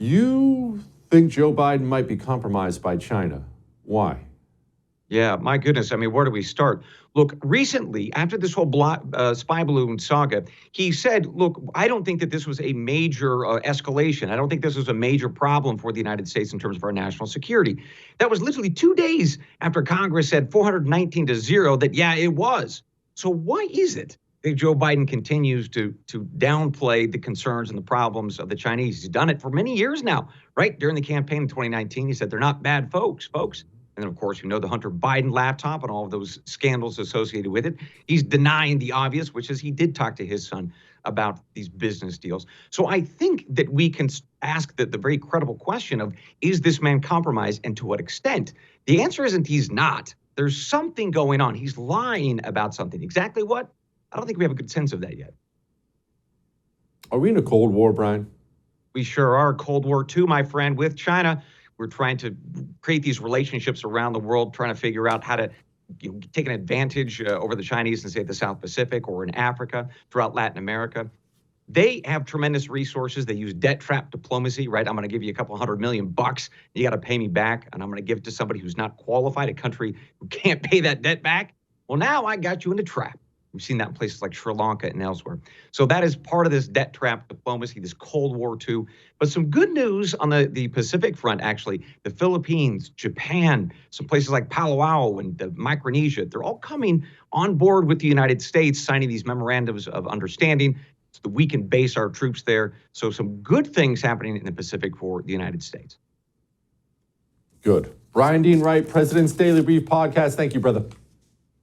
You think Joe Biden might be compromised by China. Why? Yeah, my goodness. I mean, where do we start? Look, recently, after this whole spy balloon saga, he said, look, I don't think that this was a major escalation. I don't think this was a major problem for the United States in terms of our national security. That was literally 2 days after Congress said 419 to 0 that, yeah, it was. So why is it that Joe Biden continues to downplay the concerns and the problems of the Chinese? He's done it for many years now, right? During the campaign in 2019, he said they're not bad folks. And then, of course, you know the Hunter Biden laptop and all of those scandals associated with it. He's denying the obvious, which is he did talk to his son about these business deals. So I think that we can ask the very credible question of, is this man compromised and to what extent? The answer isn't he's not. There's something going on. He's lying about something. Exactly what? I don't think we have a good sense of that yet. Are we in a Cold War, Bryan? We sure are. Cold War II, my friend, with China. We're trying to create these relationships around the world, trying to figure out how to take an advantage over the Chinese in, say, the South Pacific or in Africa, throughout Latin America. They have tremendous resources. They use debt trap diplomacy, right? I'm going to give you a couple $100 million. You got to pay me back, and I'm going to give it to somebody who's not qualified, a country who can't pay that debt back. Well, now I got you in a trap. We've seen that in places like Sri Lanka and elsewhere. So that is part of this debt trap diplomacy, this Cold War II. But some good news on the Pacific front, actually. The Philippines, Japan, some places like Palau and Micronesia, they're all coming on board with the United States, signing these memorandums of understanding so that we can base our troops there. So some good things happening in the Pacific for the United States. Good. Bryan Dean Wright, President's Daily Brief Podcast. Thank you, brother.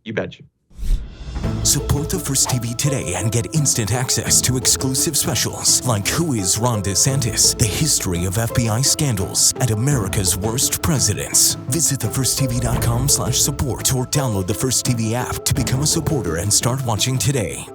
You betcha. Support the First TV today and get instant access to exclusive specials like Who is Ron DeSantis, The History of FBI Scandals, and America's Worst Presidents. Visit thefirsttv.com/support or download the First TV app to become a supporter and start watching today.